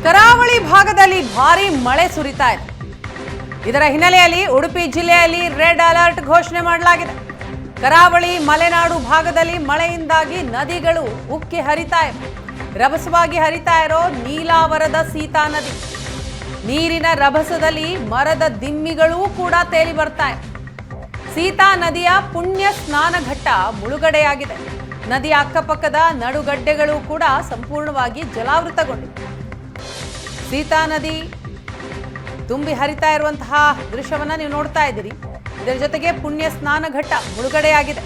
ಕರಾವಳಿ ಭಾಗದಲ್ಲಿ ಭಾರೀ ಮಳೆ ಸುರಿತಾ ಇದೆ. ಇದರ ಹಿನ್ನೆಲೆಯಲ್ಲಿ ಉಡುಪಿ ಜಿಲ್ಲೆಯಲ್ಲಿ ರೆಡ್ ಅಲರ್ಟ್ ಘೋಷಣೆ ಮಾಡಲಾಗಿದೆ. ಕರಾವಳಿ ಮಲೆನಾಡು ಭಾಗದಲ್ಲಿ ಮಳೆಯಿಂದಾಗಿ ನದಿಗಳು ಉಕ್ಕಿ ಹರಿತಾ ಇವೆ. ರಭಸವಾಗಿ ಹರಿತಾ ಇರೋ ನೀಲಾವರದ ಸೀತಾ ನದಿ. ನೀರಿನ ರಭಸದಲ್ಲಿ ಮರದ ದಿಮ್ಮಿಗಳೂ ಕೂಡ ತೇಲಿ ಬರ್ತಾ ಇವೆ. ಸೀತಾ ನದಿಯ ಪುಣ್ಯ ಸ್ನಾನ ಘಟ್ಟ ಮುಳುಗಡೆಯಾಗಿದೆ. ನದಿಯ ಅಕ್ಕಪಕ್ಕದ ನಡುಗಡ್ಡೆಗಳು ಕೂಡ ಸಂಪೂರ್ಣವಾಗಿ ಜಲಾವೃತಗೊಂಡಿವೆ. ಸೀತಾ ನದಿ ತುಂಬಿ ಹರಿತಾ ಇರುವಂತಹ ದೃಶ್ಯವನ್ನ ನೀವು ನೋಡ್ತಾ ಇದ್ದೀರಿ. ಇದರ ಜೊತೆಗೆ ಪುಣ್ಯ ಸ್ನಾನ ಘಟ್ಟ ಮುಳುಗಡೆಯಾಗಿದೆ.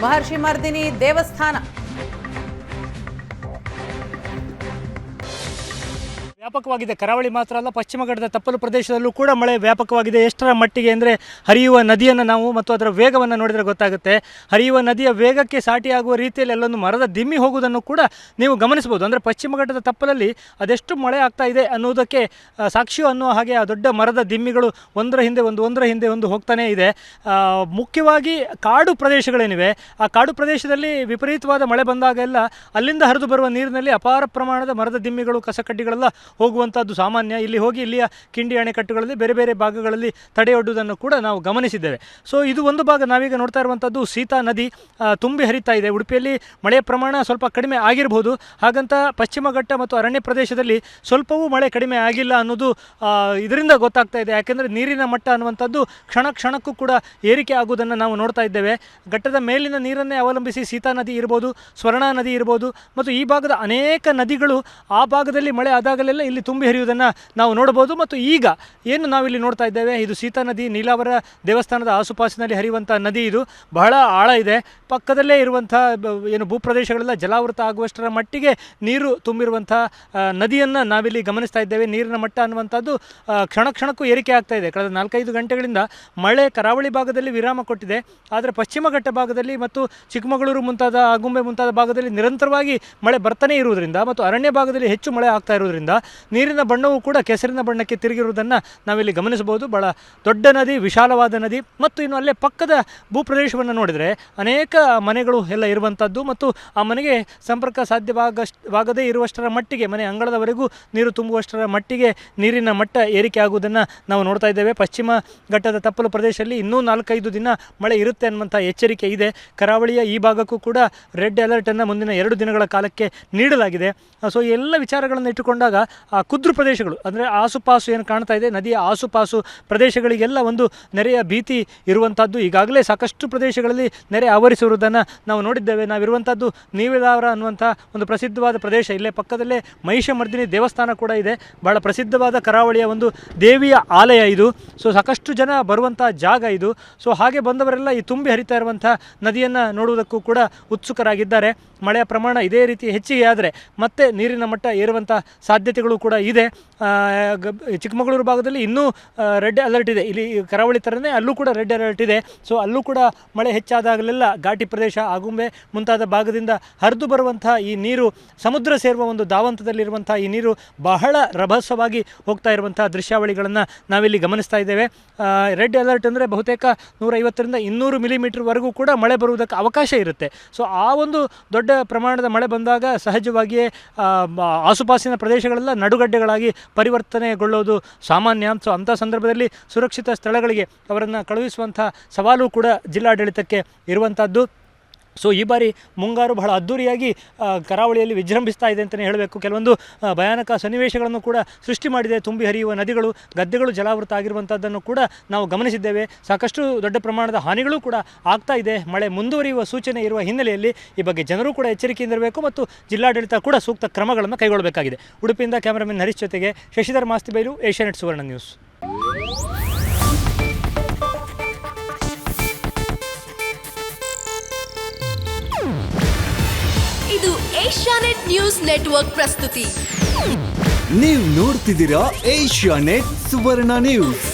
ಮಹರ್ಷಿ ಮರ್ದಿನಿ ದೇವಸ್ಥಾನ ವ್ಯಾಪಕವಾಗಿದೆ. ಕರಾವಳಿ ಮಾತ್ರ ಅಲ್ಲ, ಪಶ್ಚಿಮ ಘಟ್ಟದ ತಪ್ಪಲು ಪ್ರದೇಶದಲ್ಲೂ ಕೂಡ ಮಳೆ ವ್ಯಾಪಕವಾಗಿದೆ. ಎಷ್ಟರ ಮಟ್ಟಿಗೆ ಅಂದರೆ ಹರಿಯುವ ನದಿಯನ್ನು ನಾವು ಮತ್ತು ಅದರ ವೇಗವನ್ನು ನೋಡಿದರೆ ಗೊತ್ತಾಗುತ್ತೆ. ಹರಿಯುವ ನದಿಯ ವೇಗಕ್ಕೆ ಸಾಟಿಯಾಗುವ ರೀತಿಯಲ್ಲಿ ಅಲ್ಲೊಂದು ಮರದ ದಿಮ್ಮಿ ಹೋಗುವುದನ್ನು ಕೂಡ ನೀವು ಗಮನಿಸಬಹುದು. ಅಂದರೆ ಪಶ್ಚಿಮ ಘಟ್ಟದ ತಪ್ಪಲಲ್ಲಿ ಅದೆಷ್ಟು ಮಳೆ ಆಗ್ತಾ ಇದೆ ಅನ್ನುವುದಕ್ಕೆ ಸಾಕ್ಷಿಯು ಅನ್ನುವ ಹಾಗೆ ಆ ದೊಡ್ಡ ಮರದ ದಿಮ್ಮಿಗಳು ಒಂದರ ಹಿಂದೆ ಒಂದು ಹೋಗ್ತಾನೇ ಇದೆ. ಮುಖ್ಯವಾಗಿ ಕಾಡು ಪ್ರದೇಶಗಳೇನಿವೆ, ಆ ಕಾಡು ಪ್ರದೇಶದಲ್ಲಿ ವಿಪರೀತವಾದ ಮಳೆ ಬಂದಾಗೆಲ್ಲ ಅಲ್ಲಿಂದ ಹರಿದು ಬರುವ ನೀರಿನಲ್ಲಿ ಅಪಾರ ಪ್ರಮಾಣದ ಮರದ ದಿಮ್ಮಿಗಳು ಕಸಕಡ್ಡಿಗಳೆಲ್ಲ ಹೋಗುವಂಥದ್ದು ಸಾಮಾನ್ಯ. ಇಲ್ಲಿ ಹೋಗಿ ಇಲ್ಲಿಯ ಕಿಂಡಿ ಅಣೆಕಟ್ಟುಗಳಲ್ಲಿ ಬೇರೆ ಬೇರೆ ಭಾಗಗಳಲ್ಲಿ ತಡೆಯೊಡ್ಡುವುದನ್ನು ಕೂಡ ನಾವು ಗಮನಿಸಿದ್ದೇವೆ. ಸೊ ಇದು ಒಂದು ಭಾಗ. ನಾವೀಗ ನೋಡ್ತಾ ಇರುವಂಥದ್ದು ಸೀತಾ ನದಿ ತುಂಬಿ ಹರಿತಾ ಇದೆ. ಉಡುಪಿಯಲ್ಲಿ ಮಳೆಯ ಪ್ರಮಾಣ ಸ್ವಲ್ಪ ಕಡಿಮೆ ಆಗಿರಬಹುದು. ಹಾಗಂತ ಪಶ್ಚಿಮ ಘಟ್ಟ ಮತ್ತು ಅರಣ್ಯ ಪ್ರದೇಶದಲ್ಲಿ ಸ್ವಲ್ಪವೂ ಮಳೆ ಕಡಿಮೆ ಆಗಿಲ್ಲ ಅನ್ನೋದು ಇದರಿಂದ ಗೊತ್ತಾಗ್ತಾ ಇದೆ. ಯಾಕೆಂದರೆ ನೀರಿನ ಮಟ್ಟ ಅನ್ನುವಂಥದ್ದು ಕ್ಷಣಕ್ಕೂ ಕೂಡ ಏರಿಕೆ ಆಗುವುದನ್ನು ನಾವು ನೋಡ್ತಾ ಇದ್ದೇವೆ. ಘಟ್ಟದ ಮೇಲಿನ ನೀರನ್ನೇ ಅವಲಂಬಿಸಿ ಸೀತಾ ನದಿ ಇರ್ಬೋದು, ಸ್ವರ್ಣ ನದಿ ಇರ್ಬೋದು ಮತ್ತು ಈ ಭಾಗದ ಅನೇಕ ನದಿಗಳು ಆ ಭಾಗದಲ್ಲಿ ಮಳೆ ಆದಾಗಲೆಲ್ಲ ಇಲ್ಲಿ ತುಂಬಿ ಹರಿಯುವುದನ್ನು ನಾವು ನೋಡಬಹುದು. ಮತ್ತು ಈಗ ಏನು ನಾವಿಲ್ಲಿ ನೋಡ್ತಾ ಇದ್ದೇವೆ, ಇದು ಸೀತಾ ನದಿ ನೀಲಾವರ ದೇವಸ್ಥಾನದ ಆಸುಪಾಸಿನಲ್ಲಿ ಹರಿಯುವಂಥ ನದಿ. ಇದು ಬಹಳ ಆಳ ಇದೆ. ಪಕ್ಕದಲ್ಲೇ ಇರುವಂಥ ಏನು ಭೂಪ್ರದೇಶಗಳೆಲ್ಲ ಜಲಾವೃತ ಆಗುವಷ್ಟರ ಮಟ್ಟಿಗೆ ನೀರು ತುಂಬಿರುವಂಥ ನದಿಯನ್ನು ನಾವಿಲ್ಲಿ ಗಮನಿಸ್ತಾ ಇದ್ದೇವೆ. ನೀರಿನ ಮಟ್ಟ ಅನ್ನುವಂಥದ್ದು ಕ್ಷಣಕ್ಕೂ ಏರಿಕೆ ಆಗ್ತಾ ಇದೆ. ಕಳೆದ 4-5 ಗಂಟೆಗಳಿಂದ ಮಳೆ ಕರಾವಳಿ ಭಾಗದಲ್ಲಿ ವಿರಾಮ ಕೊಟ್ಟಿದೆ. ಆದರೆ ಪಶ್ಚಿಮ ಘಟ್ಟ ಭಾಗದಲ್ಲಿ ಮತ್ತು ಚಿಕ್ಕಮಗಳೂರು ಮುಂತಾದ ಆಗುಂಬೆ ಮುಂತಾದ ಭಾಗದಲ್ಲಿ ನಿರಂತರವಾಗಿ ಮಳೆ ಬರ್ತಾನೆ ಇರುವುದರಿಂದ ಮತ್ತು ಅರಣ್ಯ ಭಾಗದಲ್ಲಿ ಹೆಚ್ಚು ಮಳೆ ಆಗ್ತಾ ಇರುವುದರಿಂದ ನೀರಿನ ಬಣ್ಣವೂ ಕೂಡ ಕೆಸರಿನ ಬಣ್ಣಕ್ಕೆ ತಿರುಗಿರುವುದನ್ನು ನಾವಿಲ್ಲಿ ಗಮನಿಸಬಹುದು. ಬಹಳ ದೊಡ್ಡ ನದಿ, ವಿಶಾಲವಾದ ನದಿ. ಮತ್ತು ಇನ್ನು ಅಲ್ಲೇ ಪಕ್ಕದ ಭೂಪ್ರದೇಶವನ್ನು ನೋಡಿದರೆ ಅನೇಕ ಮನೆಗಳು ಎಲ್ಲ ಇರುವಂಥದ್ದು ಮತ್ತು ಆ ಮನೆಗೆ ಸಂಪರ್ಕ ಸಾಧ್ಯವಾಗದೇ ಇರುವಷ್ಟರ ಮಟ್ಟಿಗೆ, ಮನೆ ಅಂಗಳದವರೆಗೂ ನೀರು ತುಂಬುವಷ್ಟರ ಮಟ್ಟಿಗೆ ನೀರಿನ ಮಟ್ಟ ಏರಿಕೆ ಆಗುವುದನ್ನು ನಾವು ನೋಡ್ತಾ ಇದ್ದೇವೆ. ಪಶ್ಚಿಮ ಘಟ್ಟದ ತಪ್ಪಲು ಪ್ರದೇಶದಲ್ಲಿ ಇನ್ನೂ 4-5 ದಿನ ಮಳೆ ಇರುತ್ತೆ ಅನ್ನುವಂಥ ಎಚ್ಚರಿಕೆ ಇದೆ. ಕರಾವಳಿಯ ಈ ಭಾಗಕ್ಕೂ ಕೂಡ ರೆಡ್ ಅಲರ್ಟನ್ನು ಮುಂದಿನ 2 ದಿನಗಳ ಕಾಲಕ್ಕೆ ನೀಡಲಾಗಿದೆ. ಸೊ ಎಲ್ಲ ವಿಚಾರಗಳನ್ನು ಇಟ್ಟುಕೊಂಡಾಗ ಆ ಕುದ್ರು ಪ್ರದೇಶಗಳು ಅಂದರೆ ಆಸುಪಾಸು ಏನು ಕಾಣ್ತಾ ಇದೆ, ನದಿಯ ಆಸುಪಾಸು ಪ್ರದೇಶಗಳಿಗೆಲ್ಲ ಒಂದು ನೆರೆಯ ಭೀತಿ ಇರುವಂಥದ್ದು. ಈಗಾಗಲೇ ಸಾಕಷ್ಟು ಪ್ರದೇಶಗಳಲ್ಲಿ ನೆರೆ ಆವರಿಸಿರುವುದನ್ನು ನಾವು ನೋಡಿದ್ದೇವೆ. ನಾವಿರುವಂಥದ್ದು ನೀಲಾವರ ಅನ್ನುವಂಥ ಒಂದು ಪ್ರಸಿದ್ಧವಾದ ಪ್ರದೇಶ. ಇಲ್ಲೇ ಪಕ್ಕದಲ್ಲೇ ಮಹಿಷಮರ್ದಿನಿ ದೇವಸ್ಥಾನ ಕೂಡ ಇದೆ. ಬಹಳ ಪ್ರಸಿದ್ಧವಾದ ಕರಾವಳಿಯ ಒಂದು ದೇವಿಯ ಆಲಯ ಇದು. ಸೊ ಸಾಕಷ್ಟು ಜನ ಬರುವಂಥ ಜಾಗ ಇದು. ಸೊ ಹಾಗೆ ಬಂದವರೆಲ್ಲ ಈ ತುಂಬಿ ಹರಿತಾ ಇರುವಂಥ ನದಿಯನ್ನು ನೋಡುವುದಕ್ಕೂ ಕೂಡ ಉತ್ಸುಕರಾಗಿದ್ದಾರೆ. ಮಳೆಯ ಪ್ರಮಾಣ ಇದೇ ರೀತಿ ಹೆಚ್ಚಿಗೆ ಆದರೆ ಮತ್ತೆ ನೀರಿನ ಮಟ್ಟ ಏರುವಂಥ ಸಾಧ್ಯತೆಗಳು ಕೂಡ ಇದೆ. ಚಿಕ್ಕಮಗಳೂರು ಭಾಗದಲ್ಲಿ ಇನ್ನೂ ರೆಡ್ ಅಲರ್ಟ್ ಇದೆ. ಇಲ್ಲಿ ಕರಾವಳಿ ಥರನೇ ಅಲ್ಲೂ ಕೂಡ ರೆಡ್ ಅಲರ್ಟ್ ಇದೆ. ಸೊ ಅಲ್ಲೂ ಕೂಡ ಮಳೆ ಹೆಚ್ಚಾದಾಗಲೆಲ್ಲ ಘಾಟಿ ಪ್ರದೇಶ, ಆಗುಂಬೆ ಮುಂತಾದ ಭಾಗದಿಂದ ಹರಿದು ಬರುವಂಥ ಈ ನೀರು ಸಮುದ್ರ ಸೇರುವ ಒಂದು ಧಾವಂತದಲ್ಲಿರುವಂಥ ಈ ನೀರು ಬಹಳ ರಭಸವಾಗಿ ಹೋಗ್ತಾ ಇರುವಂಥ ದೃಶ್ಯಾವಳಿಗಳನ್ನು ನಾವಿಲ್ಲಿ ಗಮನಿಸ್ತಾ ಇದ್ದೇವೆ. ರೆಡ್ ಅಲರ್ಟ್ ಅಂದರೆ ಬಹುತೇಕ 150-200 ಮಿಲಿಮೀಟರ್ವರೆಗೂ ಕೂಡ ಮಳೆ ಬರುವುದಕ್ಕೆ ಅವಕಾಶ ಇರುತ್ತೆ. ಸೊ ಆ ಒಂದು ದೊಡ್ಡ ಪ್ರಮಾಣದ ಮಳೆ ಬಂದಾಗ ಸಹಜವಾಗಿಯೇ ಆಸುಪಾಸಿನ ಪ್ರದೇಶಗಳೆಲ್ಲ ನಡುಗಡ್ಡೆಗಳಾಗಿ ಪರಿವರ್ತನೆಗೊಳ್ಳೋದು ಸಾಮಾನ್ಯ. ಸೊ ಅಂಥ ಸಂದರ್ಭದಲ್ಲಿ ಸುರಕ್ಷಿತ ಸ್ಥಳಗಳಿಗೆ ಅವರನ್ನು ಕಳುಹಿಸುವಂಥ ಸವಾಲು ಕೂಡ ಜಿಲ್ಲಾಡಳಿತಕ್ಕೆ ಇರುವಂಥದ್ದು. ಸೊ ಈ ಬಾರಿ ಮುಂಗಾರು ಬಹಳ ಅದ್ಧೂರಿಯಾಗಿ ಕರಾವಳಿಯಲ್ಲಿ ವಿಜೃಂಭಿಸ್ತಾ ಇದೆ ಅಂತಲೇ ಹೇಳಬೇಕು. ಕೆಲವೊಂದು ಭಯಾನಕ ಸನ್ನಿವೇಶಗಳನ್ನು ಕೂಡ ಸೃಷ್ಟಿ ಮಾಡಿದೆ. ತುಂಬಿ ಹರಿಯುವ ನದಿಗಳು, ಗದ್ದೆಗಳು ಜಲಾವೃತ ಆಗಿರುವಂಥದ್ದನ್ನು ಕೂಡ ನಾವು ಗಮನಿಸಿದ್ದೇವೆ. ಸಾಕಷ್ಟು ದೊಡ್ಡ ಪ್ರಮಾಣದ ಹಾನಿಗಳು ಕೂಡ ಆಗ್ತಾ ಇದೆ. ಮಳೆ ಮುಂದುವರಿಯುವ ಸೂಚನೆ ಇರುವ ಹಿನ್ನೆಲೆಯಲ್ಲಿ ಈ ಬಗ್ಗೆ ಜನರು ಕೂಡ ಎಚ್ಚರಿಕೆಯಿಂದಿರಬೇಕು ಮತ್ತು ಜಿಲ್ಲಾಡಳಿತ ಕೂಡ ಸೂಕ್ತ ಕ್ರಮಗಳನ್ನು ಕೈಗೊಳ್ಳಬೇಕಾಗಿದೆ. ಉಡುಪಿಯಿಂದ ಕ್ಯಾಮರಾಮನ್ ಹರೀಶ್ ಜೊತೆಗೆ ಶಶಿಧರ್ ಮಾಸ್ತಿಬೈಲು, ಏಷ್ಯಾನೆಟ್ ಸುವರ್ಣ ನ್ಯೂಸ್. ಇದು ಏಷ್ಯಾನೆಟ್ ನ್ಯೂಸ್ ನೆಟ್ವರ್ಕ್ ಪ್ರಸ್ತುತಿ. ನೀವು ನೋಡ್ತಿದ್ದೀರಾ ಏಷ್ಯಾನೆಟ್ ಸುವರ್ಣ ನ್ಯೂಸ್.